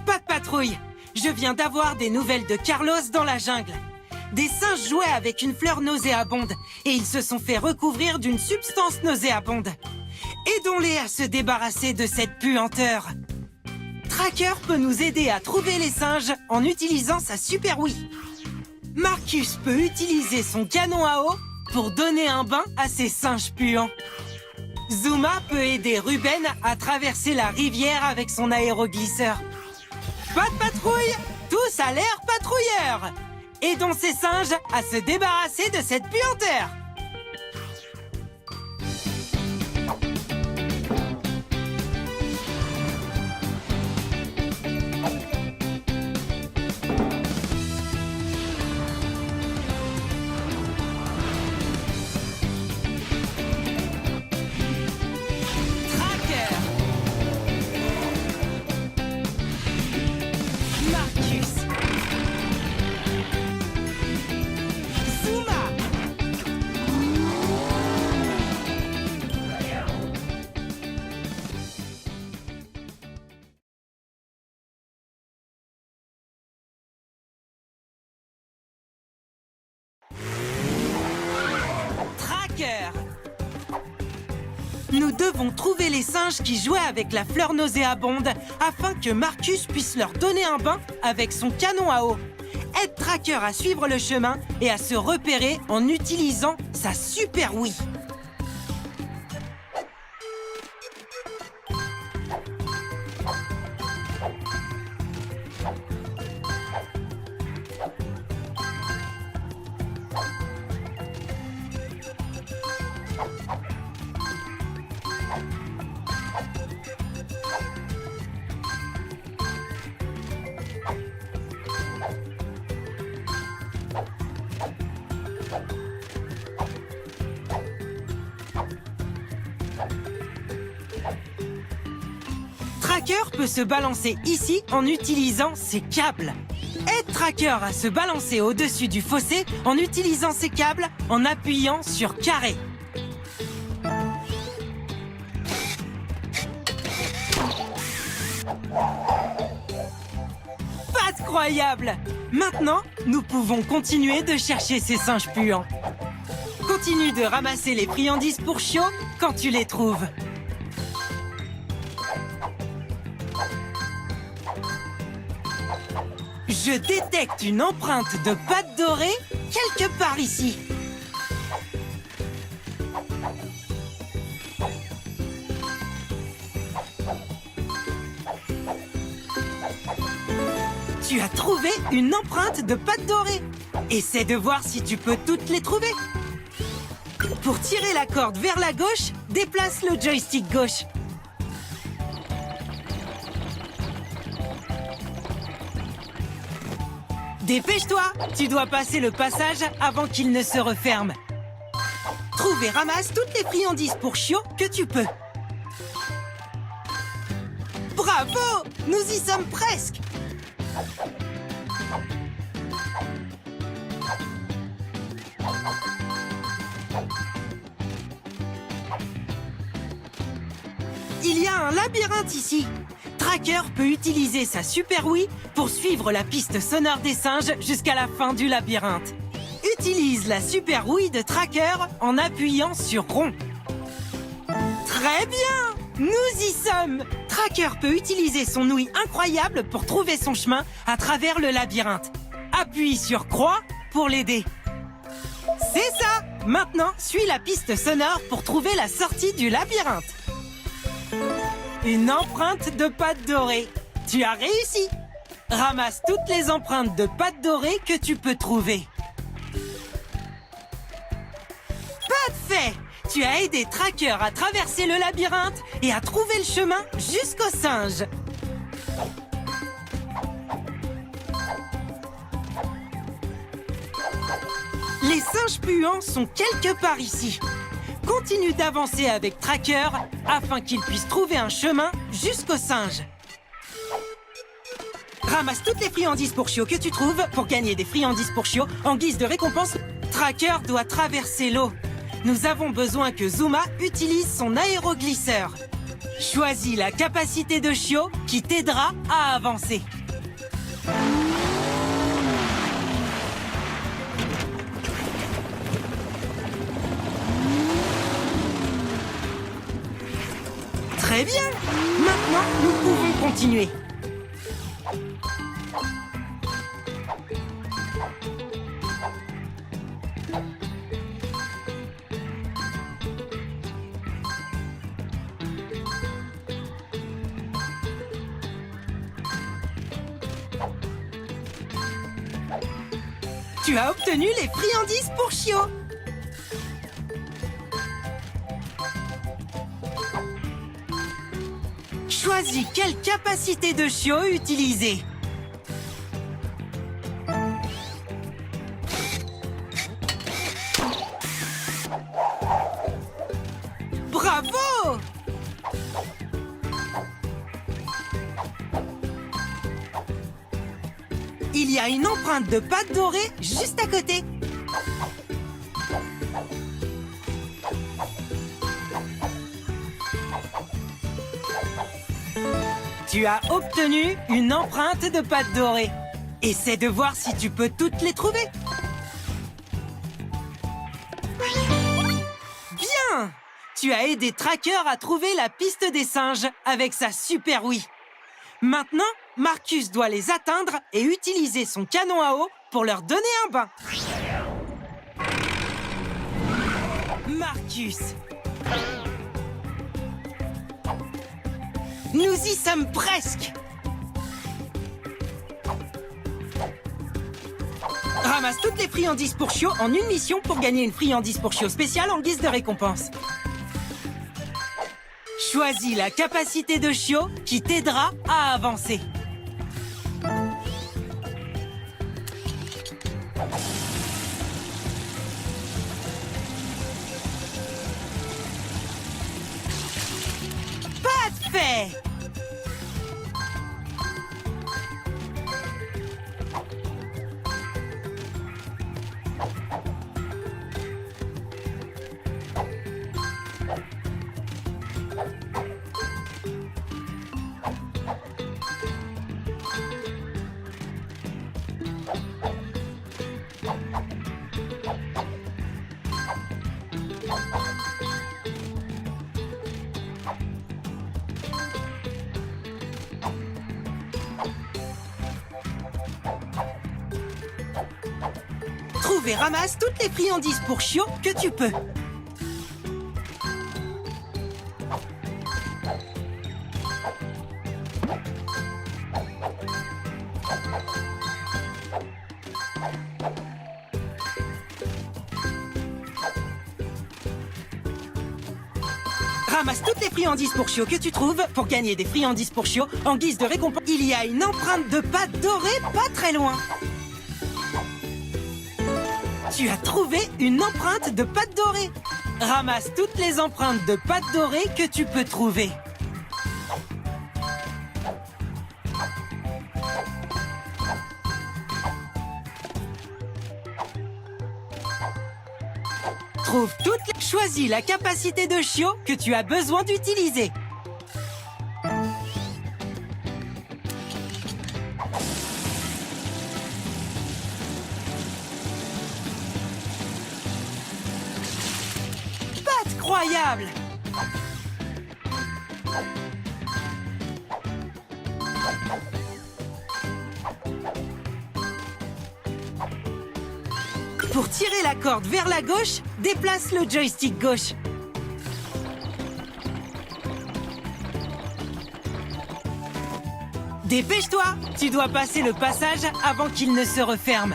Pas de patrouille. Je viens d'avoir des nouvelles de Carlos dans la jungle. Des singes jouaient avec une fleur nauséabonde et ils se sont fait recouvrir d'une substance nauséabonde. Aidons-les à se débarrasser de cette puanteur. Tracker peut nous aider à trouver les singes en utilisant sa super Wii. Marcus peut utiliser son canon à eau pour donner un bain à ces singes puants. Zuma peut aider Ruben à traverser la rivière avec son aéroglisseur. Pas de patrouille, tous à l'air patrouilleurs. Aidons ces singes à se débarrasser de cette puanteur. Nous devons trouver les singes qui jouaient avec la fleur nauséabonde afin que Marcus puisse leur donner un bain avec son canon à eau. Aide Tracker à suivre le chemin et à se repérer en utilisant sa super Wii. Tracker peut se balancer ici en utilisant ses câbles. Aide Tracker à se balancer au-dessus du fossé en utilisant ses câbles en appuyant sur carré. Pas croyable! Maintenant, nous pouvons continuer de chercher ces singes puants. Continue de ramasser les friandises pour chiots quand tu les trouves. Je détecte une empreinte de pâte dorée quelque part ici. Tu as trouvé une empreinte de pâte dorée. Essaie de voir si tu peux toutes les trouver. Pour tirer la corde vers la gauche, déplace le joystick gauche. Dépêche-toi, tu dois passer le passage avant qu'il ne se referme. Trouve et ramasse toutes les friandises pour chiots que tu peux. Bravo! Nous y sommes presque! Il y a un labyrinthe ici. Tracker peut utiliser sa super Wii pour suivre la piste sonore des singes jusqu'à la fin du labyrinthe. Utilise la super Wii de Tracker en appuyant sur rond. Très bien! Nous y sommes! Tracker peut utiliser son ouïe incroyable pour trouver son chemin à travers le labyrinthe. Appuie sur croix pour l'aider. C'est ça! Maintenant, suis la piste sonore pour trouver la sortie du labyrinthe. Une empreinte de pâte dorée. Tu as réussi! Ramasse toutes les empreintes de pâte dorée que tu peux trouver. Parfait! Tu as aidé Tracker à traverser le labyrinthe et à trouver le chemin jusqu'au singe. Les singes puants sont quelque part ici. Continue d'avancer avec Tracker afin qu'il puisse trouver un chemin jusqu'au singe. Ramasse toutes les friandises pour chiots que tu trouves pour gagner des friandises pour chiots en guise de récompense. Tracker doit traverser l'eau. Nous avons besoin que Zuma utilise son aéroglisseur. Choisis la capacité de chiot qui t'aidera à avancer. Très bien! Maintenant, nous pouvons continuer. Tu as obtenu les friandises pour chiot. Choisis quelle capacité de chiot utiliser. Bravo! Il y a une empreinte de pâte dorée juste à côté. Tu as obtenu une empreinte de pâte dorée. Essaie de voir si tu peux toutes les trouver. Bien! Tu as aidé Tracker à trouver la piste des singes avec sa Super Wii. Maintenant, Marcus doit les atteindre et utiliser son canon à eau pour leur donner un bain. Marcus. Nous y sommes presque. Ramasse toutes les friandises pour chiot en une mission pour gagner une friandise pour chiot spéciale en guise de récompense. Choisis la capacité de chiot qui t'aidera à avancer. Parfait! Trouve et ramasse toutes les friandises pour chiot que tu peux. Ramasse toutes les friandises pour chiot que tu trouves pour gagner des friandises pour chiot en guise de récompense. Il y a une empreinte de pâte dorée pas très loin. Tu as trouvé une empreinte de pâte dorée. Ramasse toutes les empreintes de pâte dorée que tu peux trouver. Trouve toutes les... Choisis la capacité de chiot que tu as besoin d'utiliser. Incroyable! Pour tirer la corde vers la gauche, déplace le joystick gauche. Dépêche-toi! Tu dois passer le passage avant qu'il ne se referme.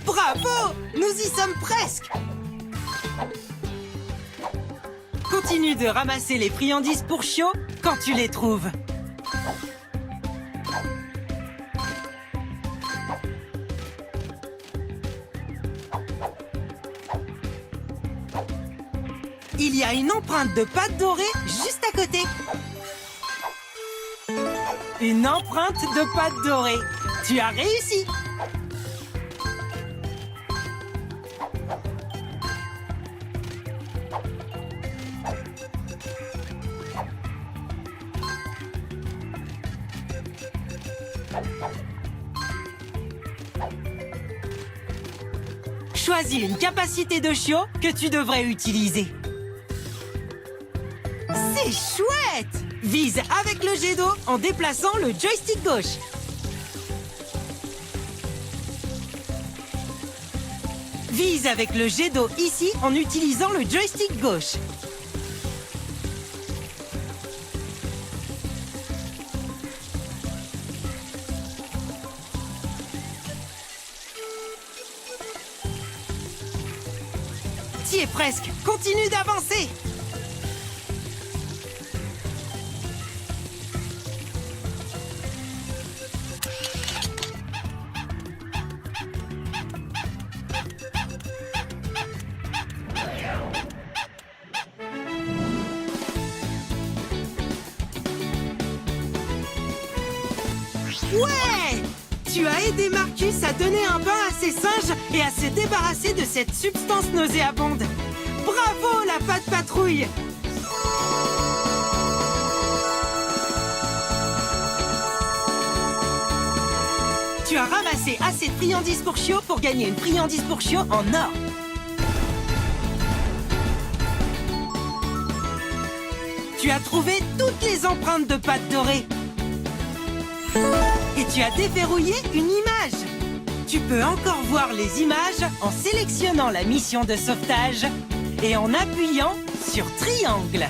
Bravo! Nous y sommes presque! Continue de ramasser les friandises pour chiot quand tu les trouves. Il y a une empreinte de pâte dorée juste à côté. Une empreinte de pâte dorée. Tu as réussi! Choisis une capacité de chiot que tu devrais utiliser. C'est chouette! Vise avec le jet d'eau en déplaçant le joystick gauche. Vise avec le jet d'eau ici en utilisant le joystick gauche. Tu y es presque. Continue d'avancer. Ouais! Tu as aidé Marcus à donner un bain à ses singes et à se débarrasser de cette substance nauséabonde. Bravo, la patte patrouille! Tu as ramassé assez de friandises pour chiots pour gagner une friandise pour chiot en or. Tu as trouvé toutes les empreintes de pâte dorée. Et tu as déverrouillé une image. Tu peux encore voir les images en sélectionnant la mission de sauvetage et en appuyant sur triangle.